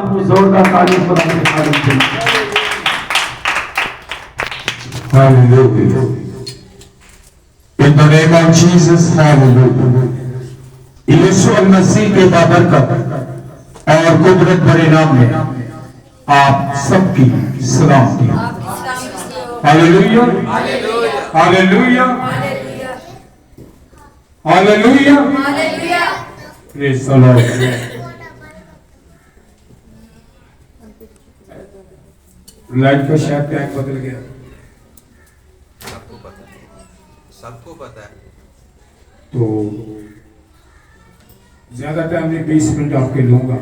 जोरदार तारीफ खुदा की तारीफ है। Hallelujah. In the name of Jesus, hallelujah. यीशु मसीह के बाबरकत और कुदरत भरे नाम में आप सबकी सलामती। Hallelujah, hallelujah, hallelujah, praise the Lord. Light का शायद टैग बदल गया, सबको पता है। तो ज्यादा टाइम नहीं, 20 मिनट आपके लूंगा।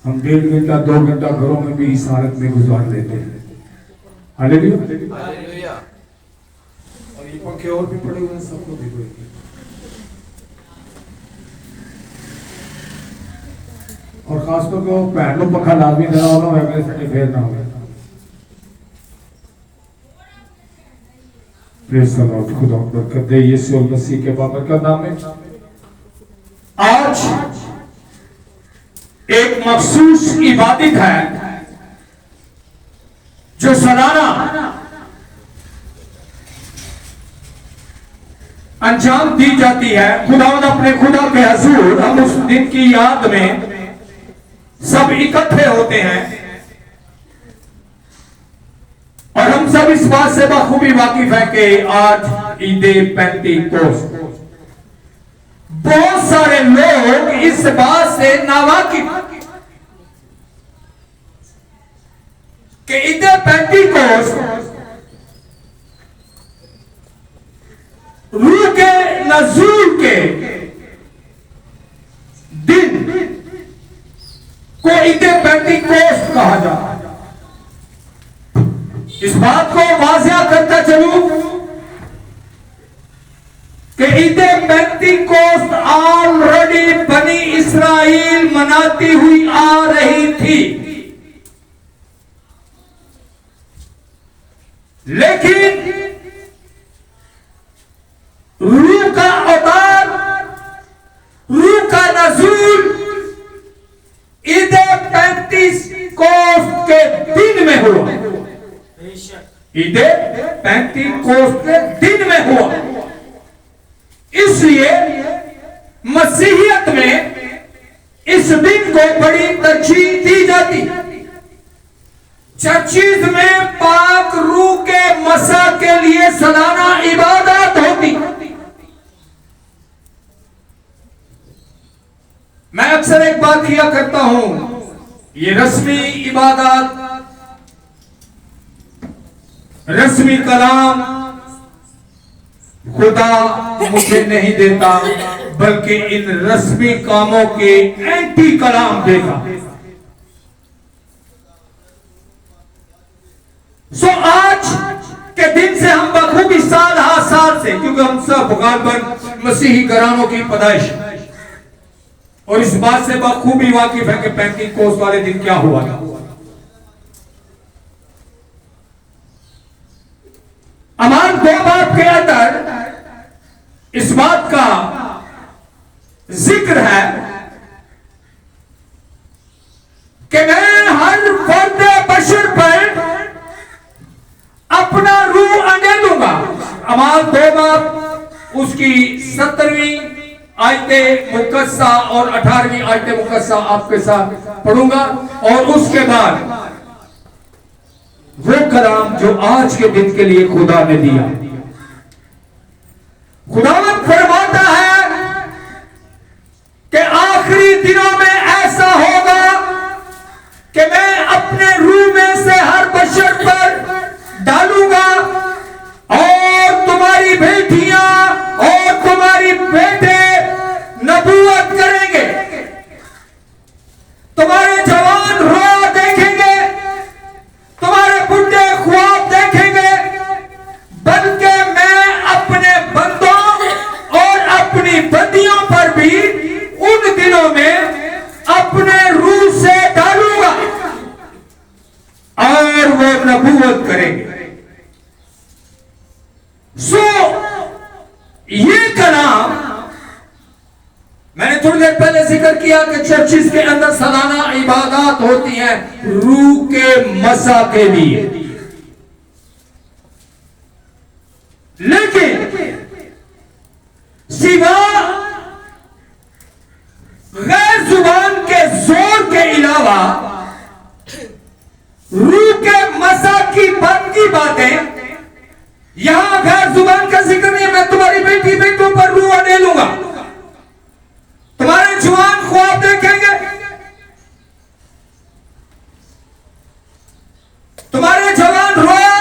हम 1.5 घंटा 2 घंटा घरों में भी इस हालत में गुजार लेते हैं। Hallelujah, hallelujah. और ये पंखे और भी पड़े हुए हैं, सबको भी दो। और खासतौर पर वो पहलो पंखा लाजमी देना वाला है, अगले संडे फेर ना हो। Praise the Lord. खुदा बरकत दे यीशु मसीह के बाबरकत नाम में। आज एक मखसूस इबादत है जो सालाना अंजाम दी जाती है। खुदावंद अपने खुदा के हजूर हम उस दिन की याद में सब इकट्ठे होते हैं और हम सब इस बात से बखूबी वाकिफ है कि आज ईद पेंतीकोस्त। बहुत सारे लोग इस बात से नावाकिफ कि ईद पेंतीकोस्त रूह के नज़ूल के दिन को ईद पेंतीकोस्त कहा जाता है। इस बात को वाज़िया करता चलूं कि ईद पेंतीकोस्त ऑलरेडी बनी इस्राइल मनाती हुई आ रही थी, लेकिन रूह का अवतार, रूह का नज़ूल ईद पेंतीकोस्त के दिन में हुआ। ईद पेंतीकोस्त के दिन में हुआ। इसलिए मसीहियत में इस दिन को बड़ी तरजीह दी जाती। चर्चिज में पाक रूह के मसा के लिए सालाना इबादत होती। मैं अक्सर एक बात किया करता हूं, ये रस्मी इबादत, रस्मी कलाम खुदा मुझे नहीं देता, बल्कि इन रस्मी कामों के एंटी कलाम देता। सो आज के दिन से हम बखूबी साल हर साल से, क्योंकि हम सब गालबन मसीही घरानों की पैदाइश और इस बात से बखूबी वाकिफ है कि पेंतीकोस्त वाले दिन क्या हुआ था। अमान 2 बाब के अंदर इस बात का जिक्र है कि मैं हर फर्द बशर पर अपना रूह अंडेलूंगा। अमान 2 बाब उसकी 17वीं आयत मुकस्सा और 18वीं आयत मुकस्सा आपके साथ पढ़ूंगा और उसके बाद वो कलाम जो आज के दिन के लिए खुदा ने दिया। खुदावंद फरमाता है कि आखिरी दिनों में ऐसा होगा कि मैं अपने रूह में से हर बशर पर डालूंगा और तुम्हारी बेटियां और तुम्हारी बेटे नबूवत करेंगे, तुम्हारे जवान रोया देखेंगे, तुम्हारे बुढ़े ख्वाब देखेंगे, बल्कि थोड़ी देर पहले जिक्र किया कि चर्चिस के अंदर सालाना इबादत होती हैं रूह के मसा के लिए, लेकिन सिवा गैर जुबान के जोर के अलावा रूह के मसा की बाकी बातें, यहां गैर जुबान का जिक्र नहीं। मैं तुम्हारी बेटी बेटों पर रूह डालूंगा, तुम्हारे जवान ख्वाब देखेंगे, तुम्हारे जवान रोया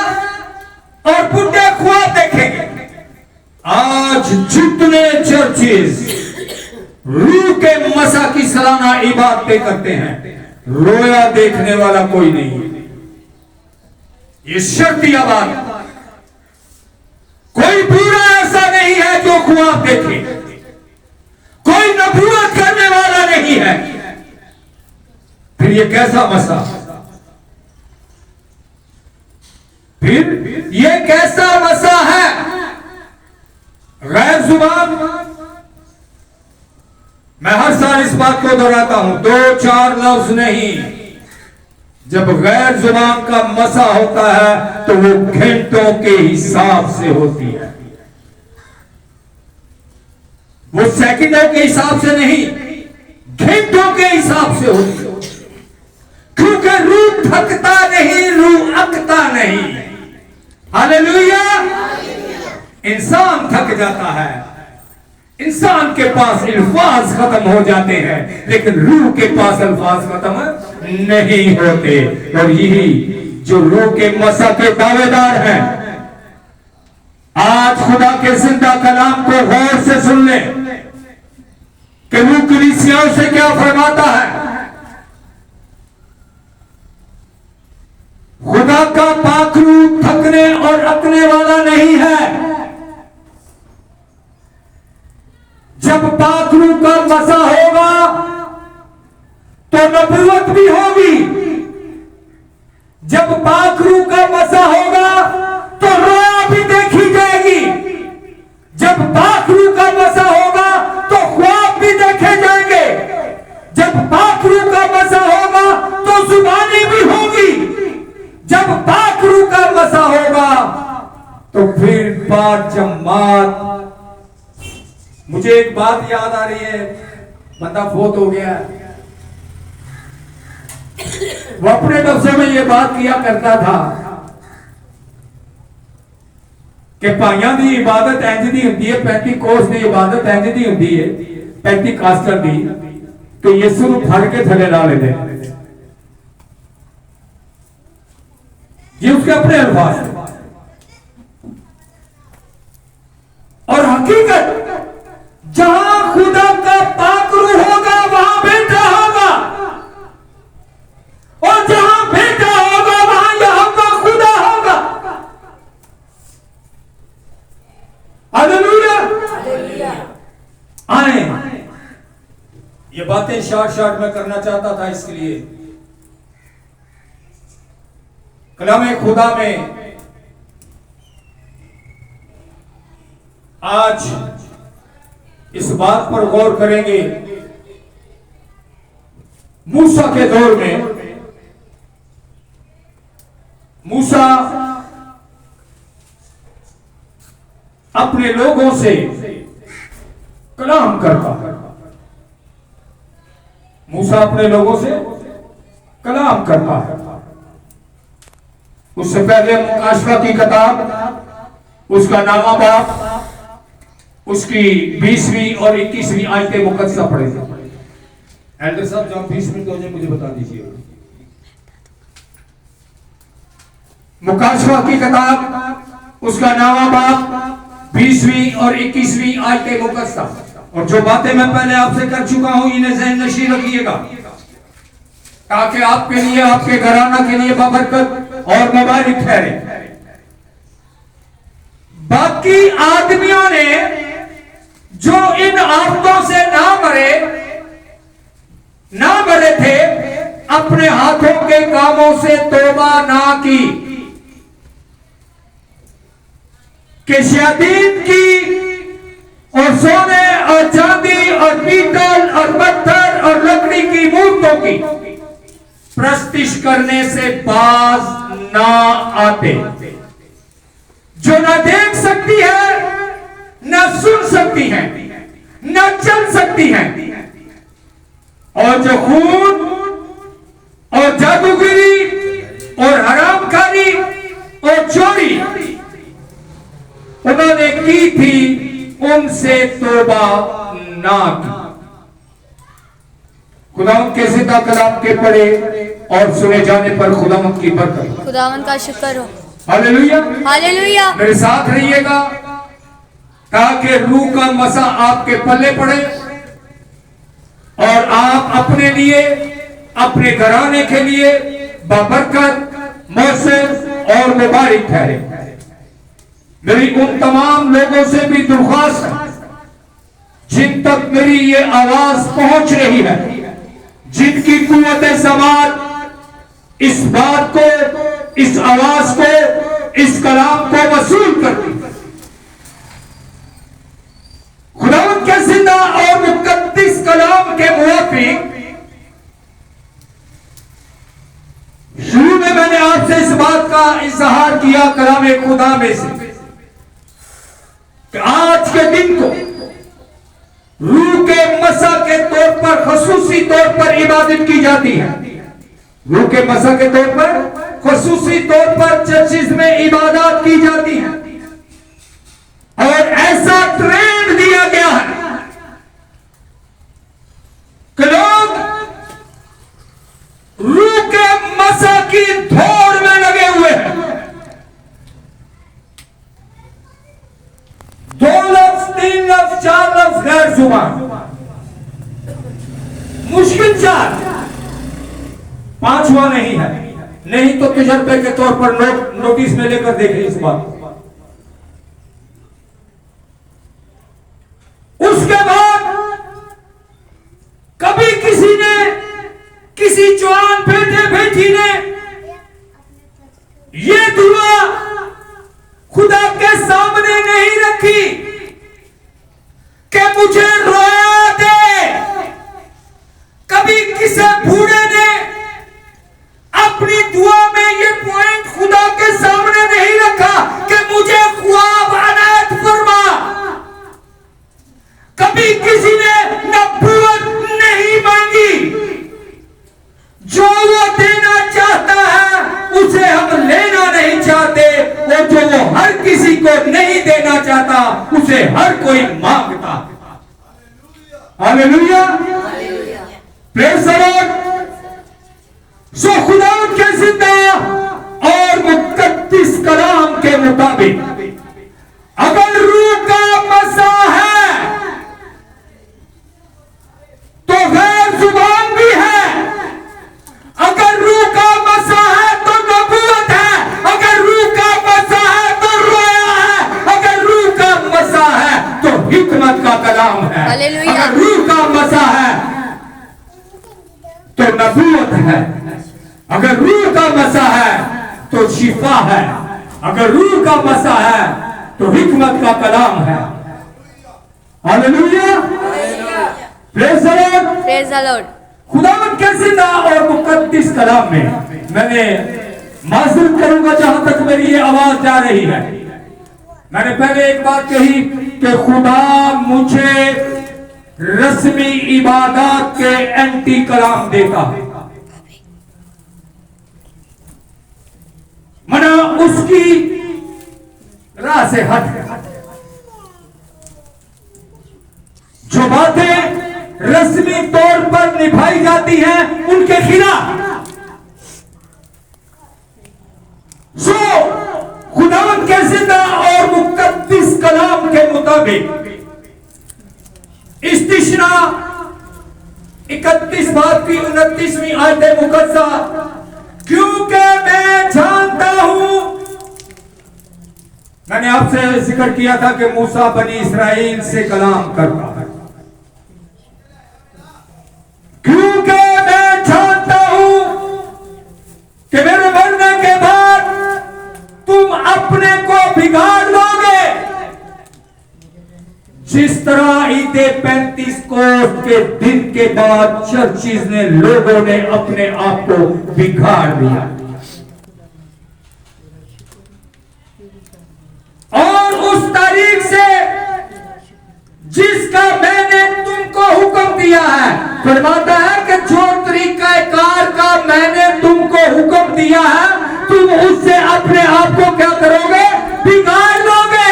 और बुढ़े ख्वाब देखेंगे। आज जितने चर्चेस रूह के मसा की सालाना इबादतें करते हैं, रोया देखने वाला कोई नहीं है। ये शर्तिया बात, कोई पूरा ऐसा नहीं है जो ख्वाब देखे, कोई नबूवत करने वाला नहीं है। फिर ये कैसा मसा, फिर ये कैसा मसा है? गैर जुबान, मैं हर साल इस बात को दोहराता हूं, 2-4 लफ्ज नहीं। जब गैर जुबान का मसा होता है तो वो घंटों के हिसाब से होती है, वो सेकंडों के हिसाब से नहीं, घंटों के हिसाब से होती है। क्योंकि रूह थकता नहीं, रूह अकता नहीं। हालेलुया। इंसान थक जाता है, इंसान के पास अल्फाज खत्म हो जाते हैं, लेकिन रूह के पास अल्फाज खत्म नहीं होते। और यही जो रूह के मसा के दावेदार हैं, आज खुदा के जिंदा कलाम को गौर से सुन ले कि रूह कलीसियाओं से क्या फरमाता है। खुदा का पाक रूह थकने और अकने वाला नहीं है। जब पाक रूह का मसा होगा तो नबूवत भी होगी, जब पाक रूह का मसा होगा तो रोया भी देखी जाएगी, जब पाक रूह का मसा होगा तो ख्वाब भी देखे जाएंगे, जब पाक रूह का मसा होगा तो जुबानी भी होगी, जब पाक रूह का मसा होगा तो फिर बात जमात। मुझे एक बात याद आ रही है, बंदा फोत हो गया, वो अपने लफ्जों में ये बात किया करता था कि भाइयों की इबादत इंज दी हुंदी है, पेंतीकोस्त की इबादत इंज दी हुंदी है, पेंतीकास्टल दी, कि यीशु नूं फड़ के थले ला लेते। ये उसके अपने अल्फाज हैं। और हकीकत, जहां खुदा का पाक रूह होगा वहां बेटा होगा, और जहां बेटा होगा वहां यहोवा खुदा होगा। हालेलुया। आए, ये बातें शॉर्ट में करना चाहता था, इसके लिए कलाम खुदा में आज इस बात पर गौर करेंगे। मूसा के दौर में मूसा अपने लोगों से कलाम करता है, मूसा अपने लोगों से कलाम करता है। उससे पहले मुकाशवा की किताब, उसका नामा बाप, उसकी 20वीं और 21वीं आयतें मुकद्दसा पढ़े थे। एल्डर साहब, जो 20 मिनट हो जाए मुझे बता दीजिए। मुकाशवा की किताब, उसका नामा बाप, 20वीं और 21वीं आयतें मुकद्दसा। और जो बातें मैं पहले आपसे कर चुका हूं, इन्हें ज़हन नशी रखिएगा, ताकि आपके लिए, आपके घराना के लिए बाबरकत और मुबारक ठहरे। बाकी आदमियों ने जो इन आफतों से ना मरे थे, अपने हाथों के कामों से तौबा ना की, कि शयातीन की और सोने और चांदी और पीतल की प्रस्तिश करने से बाज ना आते, जो न देख सकती है, न सुन सकती है, न चल सकती है, और जो खून और जादूगिरी और हरामखारी और चोरी उन्होंने की थी, उनसे तौबा ना की। खुदावंद के जिंदा कलाम के पढ़े और सुने जाने पर खुदावंद की बरकत, खुदावन का शुक्र हो। हालेलुया। हालेलुया। मेरे साथ रहिएगा ताकि रूह का मसा आपके पल्ले पड़े और आप अपने लिए, अपने घराने के लिए बाबरकत, मौसम और मुबारक ठहरे। मेरी उन तमाम लोगों से भी दरख्वास्त है जिन तक मेरी ये आवाज पहुंच रही है, जिनकी कुव्वत समात इस बात को, इस आवाज को, इस कलाम को वसूल करती है। खुदावंद के जिंदा और मुकद्दस कलाम के मुवाफिक शुरू में मैंने आपसे इस बात का इजहार किया कलाम खुदा में से कि आज के दिन को रूह के मसा के तौर पर, खसूसी तौर पर इबादत की जाती है। रूह के मसा के तौर पर, खसूसी तौर पर चर्चिज में इबादत की जाती है और ऐसा ट्रेंड दिया गया है कि लोग रूह के मसा की दौड़ में लगे हुए हैं। 2 लफ्ज, 3 लफ्ज, 4 लफ्ज गैर जुबान, मुश्किल 4, 5वां नहीं है। नहीं तो तजर्बे के तौर पर नोटिस में लेकर देखें इस बात को। उसके बाद कभी किसी ने, किसी जवान बेटे बेटी ने ये दुआ खुदा के सामने नहीं रखी कि मुझे रोया दे। कभी किसी बूढ़े ने अपनी दुआ में ये पॉइंट खुदा के सामने नहीं रखा कि मुझे ख्वाब अनायत फरमा। कभी किसी ने नबूवत नहीं मांगी। जो वो देना चाहता है उसे हम लेना नहीं चाहते, और जो वो हर किसी को नहीं देना चाहता उसे हर कोई मांगता। Hallelujah, praise the Lord. So खुदावंद के जिंदा और मुकद्दस कलाम के मुताबिक अगर रूह का मसा है तो गैर जुबान भी है। अगर रूह का मसा है तो नबूवत है। अगर रूह का मसा है तो रोया है। अगर रूह का मसा है तो हिकमत का कलाम है। हालेलुया। अगर रूह का मसा है तो नबूवत है। अगर रूह का मसा है तो शिफा है। अगर रूह का मसा है तो हिकमत का कलाम है। Hallelujah, praise the Lord, praise the Lord. खुदावंद के जिंदा और मुकद्दस कलाम में मैंने माजूर करूंगा जहां तक मेरी ये आवाज जा रही है। मैंने पहले एक बात कही कि खुदा मुझे रस्मी इबादत के एंटी कलाम देता है, मना उसकी राह से हट है। जो बातें रस्मी तौर पर निभाई जाती हैं उनके खिलाफ। सो खुदावंद के जिंदा और मुकद्दस कलाम के मुताबिक इस्तिशना 31 बाब की 29वीं आयत मुकद्दसा, क्योंकि मैं जानता हूं, मैंने आपसे जिक्र किया था कि मूसा बनी इस्राएल से कलाम करता है। क्योंकि मैं जानता हूं कि मेरे मरने के बाद तुम अपने को बिगाड़ लोगे, जिस तरह ईदे 35 कोस के दिन के बाद चर्चिज ने लोगों ने अपने आप को बिगाड़ दिया और उस तारीख से जिसका मैंने तुमको हुक्म दिया है, फरमाता है कि जो तरीका कार का मैंने तुमको हुक्म दिया है तुम उससे अपने आप को क्या करोगे, बिगाड़ लोगे।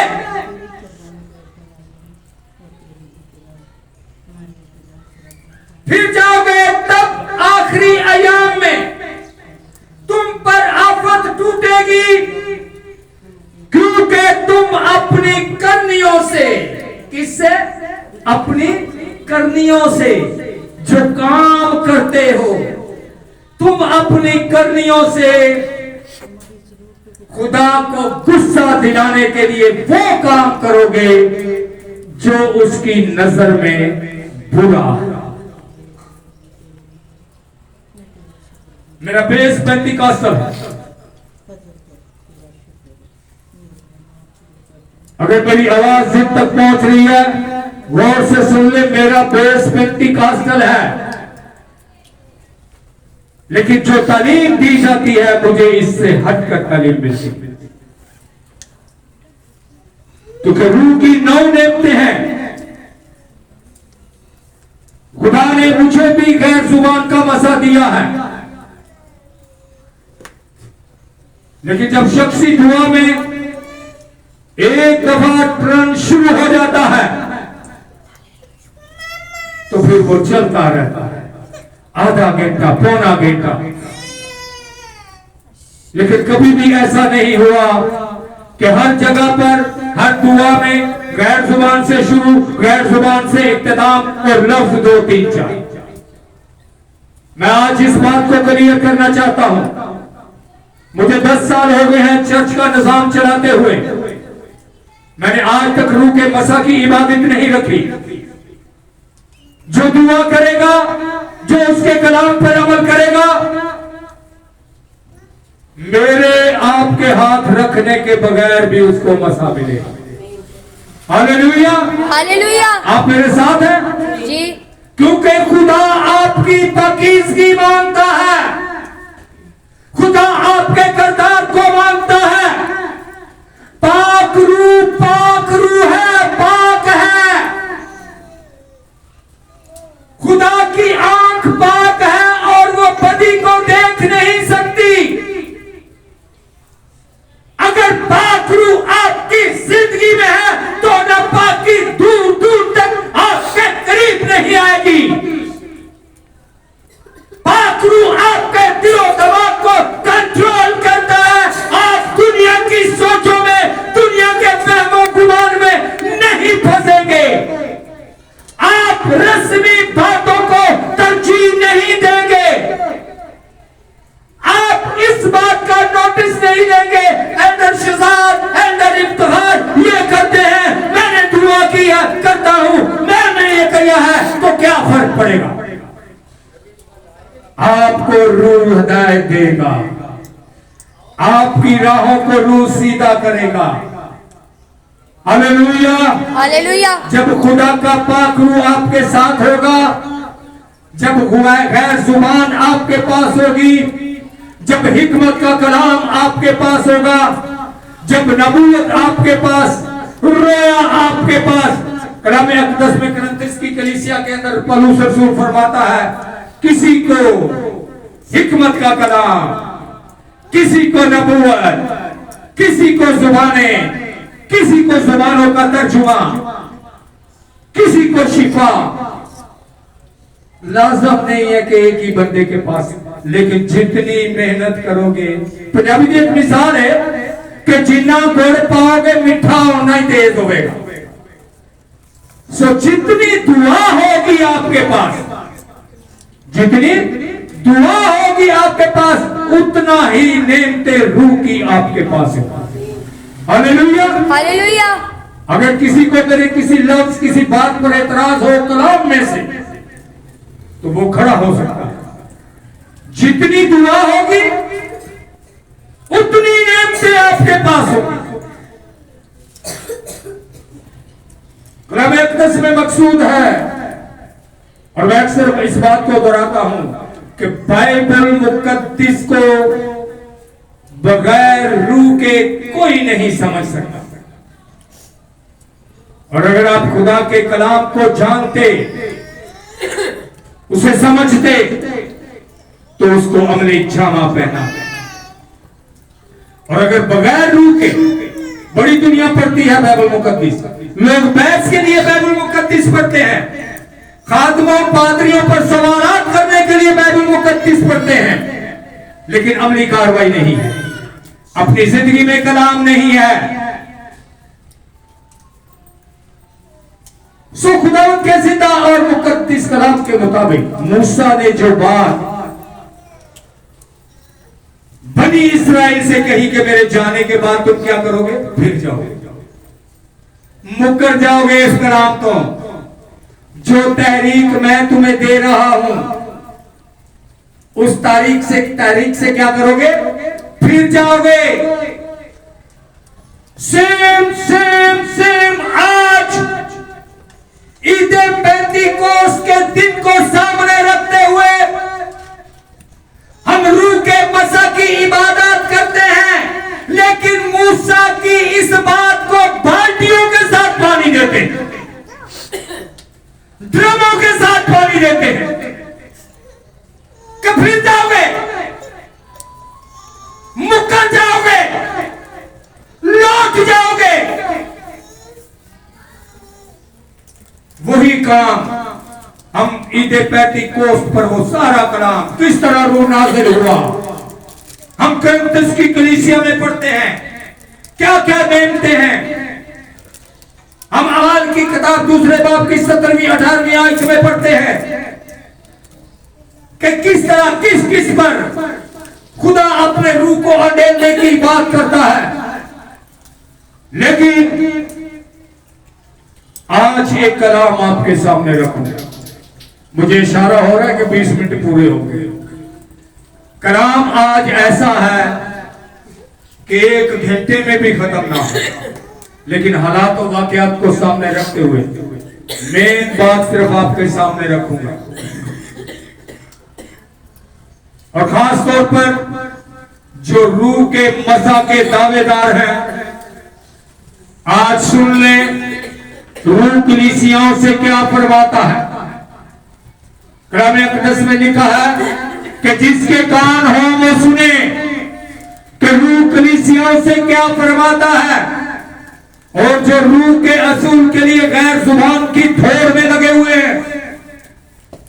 फिर जाओगे तब आखिरी अयाम में तुम पर आफत टूटेगी क्योंकि तुम अपनी करनियों से, किससे, अपनी करनियों से जो काम करते हो, तुम अपनी करनियों से खुदा को गुस्सा दिलाने के लिए वो काम करोगे जो उसकी नजर में बुरा है। मेरा बेस पेंटिकॉस्टल है। अगर मेरी आवाज जिन तक पहुंच रही है गौर से सुन ले, मेरा बेस पेंटिकॉस्टल है, लेकिन जो तालीम दी जाती है मुझे इससे हटकर तालीम मिलती है क्योंकि रूह की 9 नेमतें हैं। खुदा ने मुझे भी गैर जुबान का मसा दिया है, लेकिन जब शख्सी दुआ में एक दफा टर्न शुरू हो जाता है तो फिर वो चलता रहता है, आधा घंटा, पौना घंटा। लेकिन कभी भी ऐसा नहीं हुआ कि हर जगह पर, हर दुआ में गैर जुबान से शुरू, गैर जुबान से इख्तिताम और लफ्ज 2 3 4। मैं आज इस बात को क्लियर करना चाहता हूं। मुझे 10 साल हो गए हैं चर्च का निजाम चलाते हुए, मैंने आज तक रूह के मसा की इबादत नहीं रखी। जो दुआ करेगा, जो उसके कलाम पर अमल करेगा, मेरे आपके हाथ रखने के बगैर भी उसको मसा मिलेगा। Hallelujah, hallelujah. आप मेरे साथ हैं जी। क्योंकि खुदा आपकी पाकीज़गी मांगता है, खुदा आपके किरदार को मांगता है। पाक रूह है, पाक है। खुदा की आंख पाक है और वो बदी को देख नहीं सकती। अगर पाक रूह आपकी जिंदगी में है तो नापाकी दूर दूर तक आपके करीब नहीं आएगी। पाक रूह आपके दिलो दिमाग को कंट्रोल करता है। आप दुनिया की सोचों में, दुनिया के फहमो गुमान में नहीं फंसेंगे। आप रस्मी बातों को तरजीह नहीं देंगे। आप इस बात का नोटिस नहीं लेंगे एल्डर शहजाद, एल्डर इफ्तिखार ये करते हैं, मैंने दुआ किया करता हूं, मैंने ये किया है, तो क्या फर्क पड़ेगा। आपको रूह हिदायत देगा, आपकी राहों को रूह सीधा करेगा। Hallelujah, hallelujah. जब खुदा का पाक रूह आपके साथ होगा, जब गैर जुबान आपके पास होगी, जब हिकमत का कलाम आपके पास होगा, जब नबूवत आपके पास, रोया आपके पास। कलाम अक़दस में करंथिस की कलीसिया के अंदर पौलुस रसूल फरमाता है, किसी को हिकमत का कलाम, किसी को नबूवत, किसी को जुबाने, किसी को जुबानों का तर्जुमा, किसी को शिफा। लाजम नहीं है कि एक ही बंदे के पास, लेकिन जितनी मेहनत करोगे। पंजाबी की एक मिसाल है कि जितना गुड़ पाओगे मीठा होना ही तेज होगा। सो जितनी दुआ होगी आपके पास, जितनी दुआ होगी आपके पास, उतना ही नेमते रूह की आपके पास है। Hallelujah, hallelujah. अगर किसी को तेरे किसी लफ्ज, किसी बात पर एतराज हो कलाम में से, तो वो खड़ा हो सकता है। जितनी दुआ होगी उतनी नेमतें आपके पास होगी। मुकद्दस में मकसूद है। और मैं अक्सर इस बात को दोहराता हूं कि बाइबल मुकद्दस को बगैर रूह के कोई नहीं समझ सकता। और अगर आप खुदा के कलाम को जानते, उसे समझते, तो उसको अमली जामा पहना। और अगर बगैर रूह के, बड़ी दुनिया पढ़ती है बाइबल मुकद्दस, लोग बहस के लिए बाइबल मुकद्दस पढ़ते हैं, खादमों पादरियों पर सवालात करने के लिए बाइबल मुकद्दस पढ़ते हैं, लेकिन अमली कार्रवाई नहीं है, अपनी जिंदगी में कलाम नहीं है। सो खुदा के जिंदा और मुकद्दस कलाम के मुताबिक मूसा ने जो बात बनी इस्राएल से कही कि मेरे जाने के बाद तुम क्या करोगे, फिर जाओगे, मुकर जाओगे इस कलाम तो, जो तहरीक मैं तुम्हें दे रहा हूं उस तारीख से क्या करोगे, फिर जाओगे। सेम आज ईद पेंतीकोस्त के दिन को सामने रखते हुए हम रूह के मसा की इबादत करते हैं, लेकिन मूसा की इस बात को बाल्टियों के साथ पानी देते हैं, ड्रमों के साथ पानी देते हैं कि फिर जाओगे, मुकर जाओगे, लौट जाओगे। वही काम हम ईद पेंतीकोस्त पर वो सारा कलाम किस तरह रूह नाज़िल हुआ, हम कुरिन्थुस की कलीसिया में पढ़ते हैं, क्या क्या देखते हैं। हम अमाल की किताब दूसरे बाब की 17वीं 18वीं आयत में पढ़ते हैं कि किस तरह किस पर खुदा अपने रूह को अडेलने की बात करता है। लेकिन आज एक कलाम आपके सामने रखूंगा, मुझे इशारा हो रहा है कि 20 मिनट पूरे हो गए। कलाम आज ऐसा है कि 1 घंटे में भी खत्म ना हो, लेकिन हालात और वाकयात को सामने रखते हुए मेन बात सिर्फ आपके सामने रखूंगा। और खास तौर पर जो रूह के मजा के दावेदार हैं, आज सुन लें रूह कलीसियाओं से क्या फरमाता है। कलाम अक़दस में लिखा है कि जिसके कान हो वो सुने कि रूह कलीसियाओं से क्या फरमाता है। और जो रूह के असूल के लिए गैर जुबान की थोड़ में लगे हुए हैं,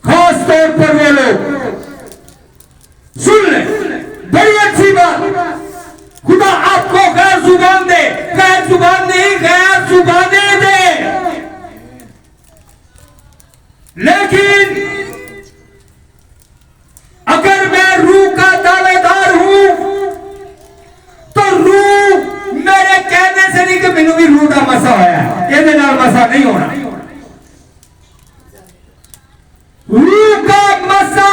खास तौर पर वो लोग सुन ले, बड़ी अच्छी बात, खुदा आपको गैर जुबान दे, गैर जुबान नहीं गैर जुबाने दे। लेकिन अगर मैं रूह का दावेदार हूं तो रूह मेरे कहने से नहीं कि मैनू भी रूह का मसा होया, कहने नाल मसा नहीं होना। रूह का मसा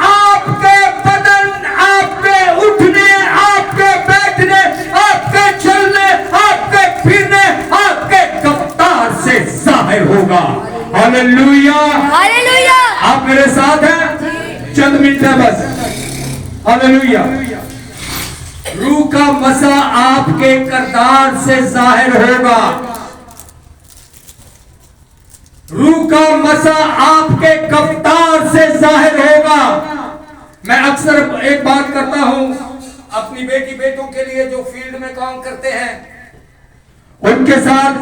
आपके बदन, आपके उठने, आपके बैठने, आपके चलने, आपके फिरने, आपके रफ्तार से जाहिर होगा। Hallelujah, hallelujah. आप मेरे साथ हैं? चंद मिनट है बस। हालेलुया। रूह का मसा आपके किरदार से जाहिर होगा, रूह का मसा आपके कफ्तार से जाहिर होगा। मैं अक्सर एक बात करता हूं अपनी बेटी बेटों के लिए जो फील्ड में काम करते हैं, उनके साथ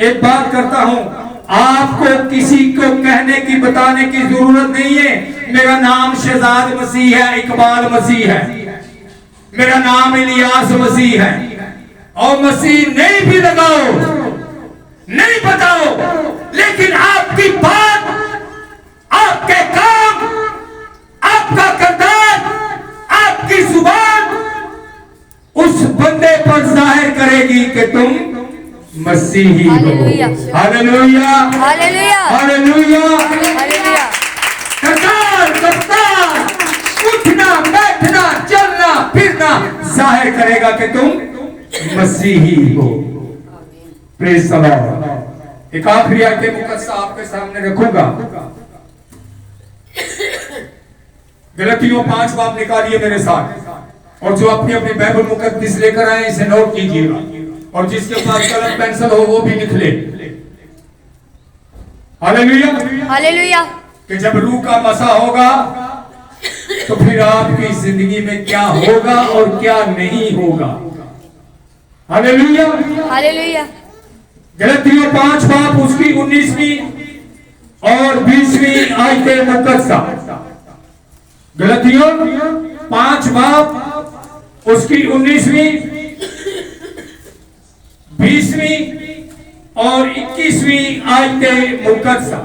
एक बात करता हूं, आपको किसी को कहने की बताने की जरूरत नहीं है मेरा नाम शहजाद मसीह है, इकबाल मसीह है, मेरा नाम इलियास मसीह है, और मसीह नहीं भी लगाओ, नहीं बताओ, लेकिन आपकी बात, आपके काम, आपका किरदार, आपकी जुबान उस बंदे पर जाहिर करेगी कि तुम मसीही हो। Hallelujah, hallelujah, hallelujah, hallelujah. Hallelujah. किरदार, रफ्तार, उठना, बैठना, चलना, फिरना जाहिर करेगा कि तुम मसीही हो। Praise the Lord. एक आखिरी आयत मुकद्दसा आपके सामने रखूंगा। गलतियों 5 बाब निकालिए मेरे साथ, और जो अपनी अपनी बाइबल मुकद्दस लेकर आए इसे नोट कीजिएगा, और जिसके पास कलम पेंसिल हो वो भी लिख ले। Hallelujah, hallelujah. कि जब रूह का मसा होगा तो फिर आपकी जिंदगी में क्या होगा और क्या नहीं होगा। Hallelujah, hallelujah. गलतियों 5 बाब उसकी 19वीं और 20वीं आयत मुकद्दसा। गलतियों 5 बाब उसकी 19वीं, 20वीं और 21वीं आयत मुकद्दसा।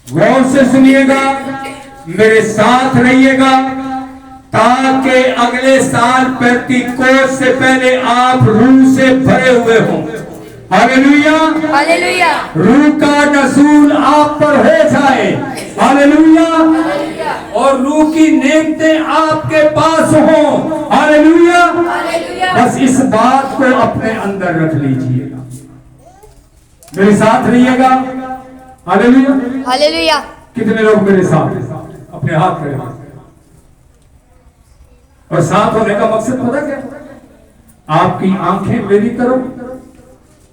गौर से सुनिएगा, मेरे साथ रहिएगा, ताकि अगले साल पेंतीकोस्त से पहले आप रूह से भरे हुए हों। Hallelujah, hallelujah. रूह का नज़ूल आप पर हो जाए। हालेलुया, और रूह की नेमतें आपके पास हों। हालेलुया, बस इस बात को अपने अंदर रख लीजिएगा, मेरे साथ रहिएगा। Hallelujah, hallelujah. कितने लोग मेरे साथ अपने हाथ करें। और साथ होने का मकसद पता क्या? आपकी आंखें मेरी तरफ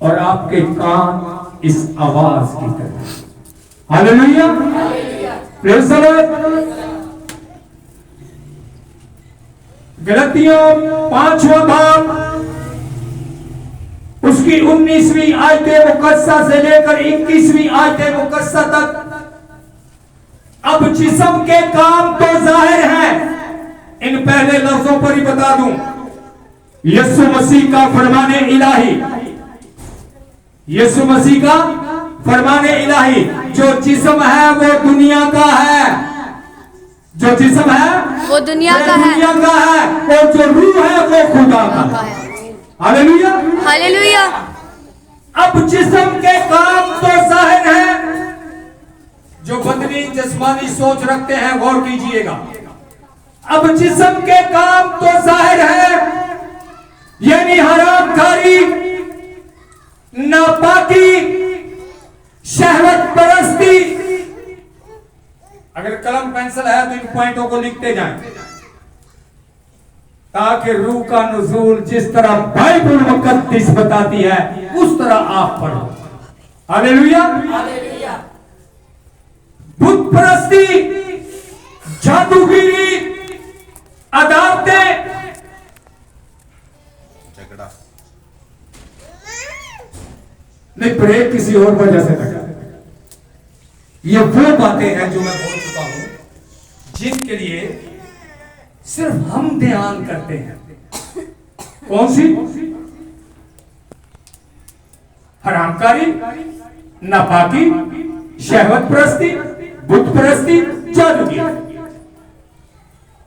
और आपके कान इस आवाज की तरफ। Hallelujah, praise the Lord. गलतियों 5वां बाब उसकी 19वीं आयत मुकद्दसा से लेकर 21वीं आयत मुकद्दसा तक। अब जिस्म के काम तो जाहिर हैं, इन पहले लफ्जों पर ही बता दूं, यीशु मसीह का फरमाने इलाही, यीशु मसीह का फरमाने इलाही। जो जिस्म है वो दुनिया का है, जो जिस्म है वो दुनिया का है, दुनिया का है, और जो रूह है वो खुदा का है। Hallelujah, hallelujah. अब जिस्म के काम तो जाहिर है, जो बदनी जिस्मानी सोच रखते हैं गौर कीजिएगा। अब जिस्म के काम तो जाहिर है, यानी हरामखारी, नापाकी, शहवत परस्ती। अगर कलम पेंसिल है तो इन पॉइंटों को लिखते जाएं, ताकि रूह का नुज़ूल जिस तरह बाइबल मुकद्दस बताती है उस तरह आप पढ़ो। हालेलुया, बुत परस्ती, जादूगिरी, अदावतें, झगड़ा, नहीं ब्रेक किसी और वजह से लगा। ये वो बातें हैं जो मैं बोल चुका हूं, जिनके लिए सिर्फ हम ध्यान करते हैं। कौन सी? हरामकारी, नापाकी, शहवत परस्ती, बुत परस्ती, जादूगिरी।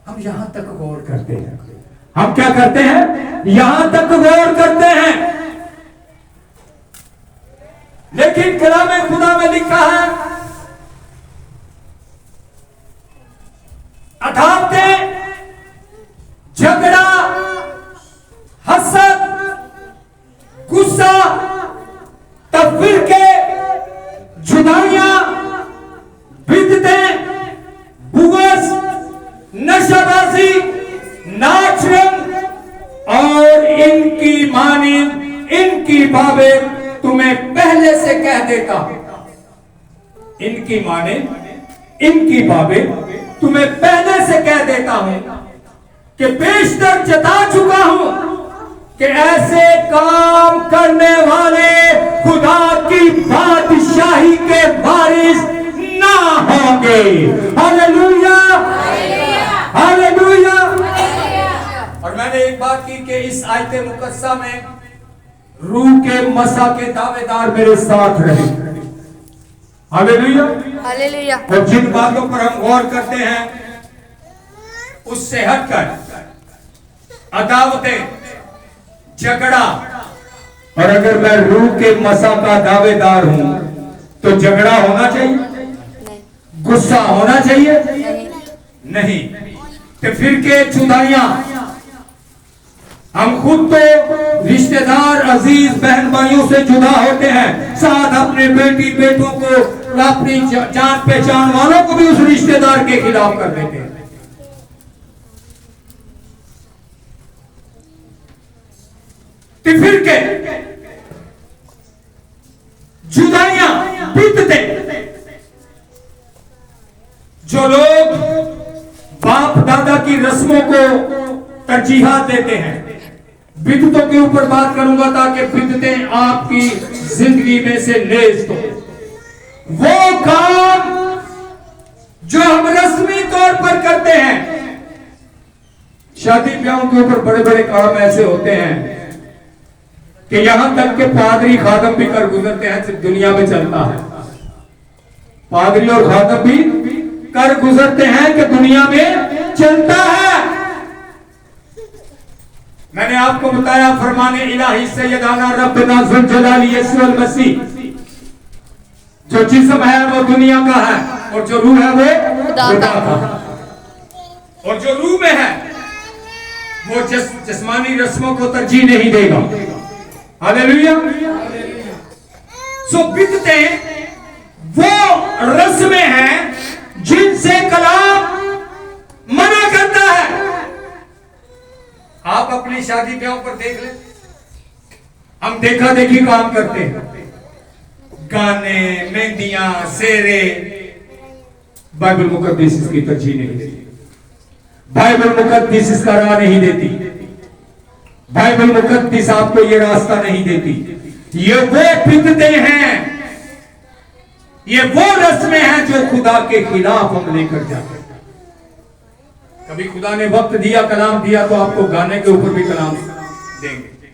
हम यहां तक गौर करते हैं। हम क्या करते हैं? यहां तक गौर करते हैं। लेकिन कलाम खुदा में लिखा है, अदावतें, झगड़ा, हसद, गुस्सा, तफरीके, जुदाइयां, बिदतें, बुग़्ज़, नशाबाजी, नाच रंग और इनकी मानिंद, इनकी बाबें तुम्हें पहले से कह देता हूं। इनकी मानिंद, इनकी बाबें तुम्हें पहले से कह देता हूं कि बेशतर जता चुका हूं कि ऐसे काम करने वाले खुदा की बादशाही के वारिस ना होंगे। Hallelujah, hallelujah. और मैंने एक बात की कि इस आयत मुकद्दसा में रूह के मसा के दावेदार मेरे साथ रहे। Hallelujah, hallelujah. और जिन बातों पर हम गौर करते हैं उससे हटकर अदावतें, झगड़ा, और अगर मैं रूह के मसा का दावेदार हूं तो झगड़ा होना चाहिए, गुस्सा होना चाहिए नहीं, तो फिर के जुदाइयां, हम खुद तो रिश्तेदार अजीज बहन भाइयों से जुदा होते हैं, साथ अपने बेटी बेटों को, अपनी जान पहचान वालों को भी उस रिश्तेदार के खिलाफ कर देते हैं। तो फिर के जुदाइयां, बिदअतें, जो लोग बाप दादा की रस्मों को तरजीहात देते हैं, बिदअतों के ऊपर बात करूंगा ताकि बिदअतें आपकी जिंदगी में से नेस्त हो। वो काम जो हम रस्मी तौर पर करते हैं, शादी ब्याहों के ऊपर बड़े बड़े काम ऐसे होते हैं कि यहां तक के पादरी खादम भी कर गुजरते हैं, सिर्फ दुनिया में चलता है। पादरी और खादम भी कर गुजरते हैं कि दुनिया में चलता है। मैंने आपको बताया फरमाने इलाही सैयदाना रब्बना ज़ुल जलाली यस्सुल मसीह, जो जिस्म है वो दुनिया का है और जो रूह है वो खुदा का, और जो रूह में है वो जिस्मानी रस्मों को तरजीह नहीं देगा। हालेलुया। सो बिदअतें वो रस्में हैं जिनसे कलाम मना करता है। आप अपनी शादी ब्याहों पर देख लें, हम देखा देखी काम करते हैं, गाने, मेहंदियां, सेरे। बाइबल मुकद्दस इसकी तरजीह नहीं देती, बाइबल मुकद्दस इसका राह नहीं देती, बाइबल मुकद्दस आपको ये रास्ता नहीं देती। ये वो बिदअतें हैं, ये वो रस्में हैं जो खुदा के खिलाफ हम लेकर जाते हैं। कभी खुदा ने वक्त दिया, कलाम दिया, तो आपको गाने के ऊपर भी कलाम देंगे,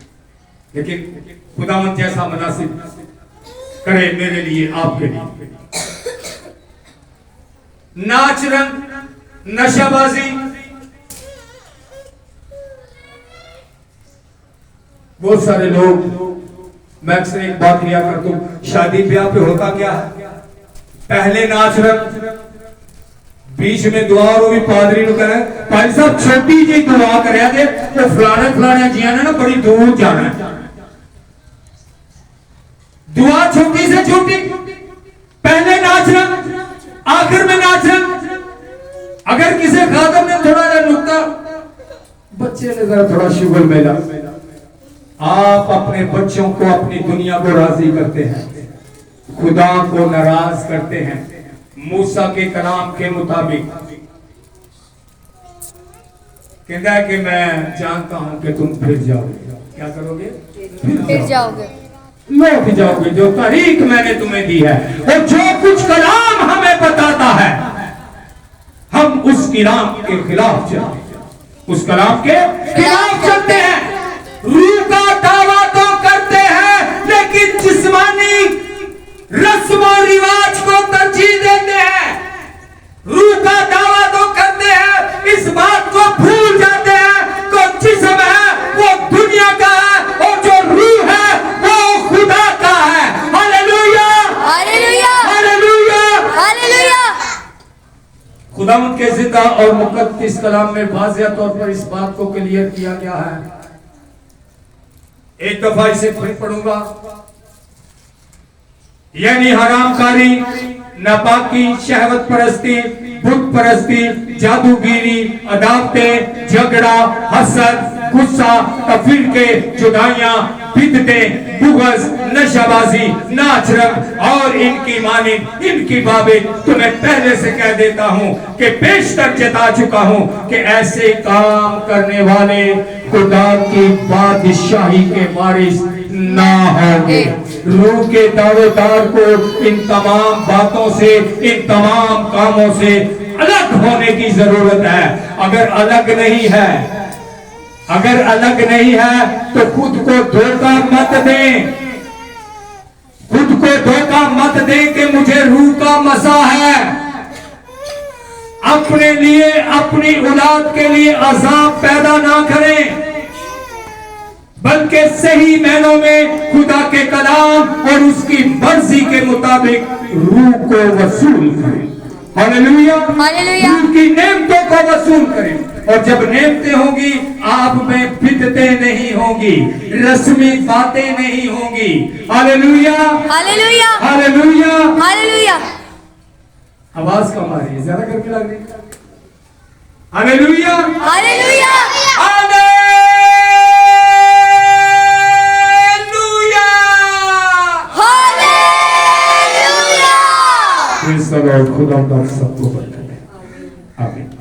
लेकिन खुदावंद जैसा मुनासिब करे मेरे लिए, आपके लिए। नाच रंग, नशाबाजी, बहुत सारे लोग, मैं अक्सर एक बात लिया करता हूं, शादी ब्याह पे होता क्या है, पहले नाच रंग, बीच में दुआ, और भी पादरी नु कहे भाई साहब छोटी जी दुआ करया दे, तो फलाने फलाने जिया ने ना बड़ी दूर जाना है। दुआ छोटी से छोटी, पहले नाच रंग, आखिर में नाच रंग। अगर किसी खादम ने थोड़ा सा नुक्ता, बच्चे ने जरा थोड़ा शुगल मेला, आप अपने बच्चों को, अपनी दुनिया को राजी करते हैं, खुदा को नाराज करते हैं। मूसा के कलाम के मुताबिक कहता है कि मैं जानता हूं कि तुम फिर जाओगे। क्या करोगे? फिर जाओगे, लौट जाओगे जो तारीख मैंने तुम्हें दी है। और जो कुछ कलाम हमें बताता है, हम उस कलाम के खिलाफ चलते हैं, उस कलाम के खिलाफ चलते हैं। रूह का दावा तो करते हैं, लेकिन जिस्मानी रस्म और रिवाज को तरजीह देते हैं। रूह का दावा तो करते हैं, इस बात को भूल जाते हैं कि जिस्म है वो दुनिया का है और जो रूह है वो खुदा का है। Hallelujah, hallelujah, hallelujah, hallelujah. खुदावंद के जिंदा और मुकद्दस कलाम में वाज़िह तौर पर इस बात को क्लियर किया गया है। एक दफा इसे फिर पढ़ूंगा, यानी हरामकारी, नापाकी, शहवत परस्ती, बुत परस्ती, जादूगिरी, अदावतें, झगड़ा, हसद, गुस्सा, तफरीके, जुदाइयां, बिदअतें, बुग़्ज़, नशाबाजी, नाच रंग और इनकी मानिंद, इनकी बाबें। तो मैं पहले से कह देता हूं कि पेशतर जता चुका हूं कि ऐसे काम करने वाले खुदा की बादशाही के वारिस ना होंगे। रूह के दावेदार को इन तमाम बातों से, इन तमाम कामों से अलग होने की जरूरत है। अगर अलग नहीं है, अगर अलग नहीं है तो खुद को धोखा मत दें, खुद को धोखा मत दें कि मुझे रूह का मसा है। अपने लिए, अपनी औलाद के लिए अज़ाब पैदा ना करें, बल्कि सही मायनों में खुदा के कलाम और उसकी मर्जी के मुताबिक रूह को वसूल करें। Hallelujah, hallelujah. रूह की नेमतों को वसूल करें। और जब नेमतें होंगी आप में बिदतें नहीं होंगी, रस्मी बातें नहीं होंगी। Hallelujah, hallelujah, hallelujah. हालेलुया। आवाज कम आ रही है, ज्यादा गर्मी लग रही है। Hallelujah, hallelujah, hallelujah. Hallelujah. Praise the Lord. खुदा आप सबको बरकत दे। आमीन।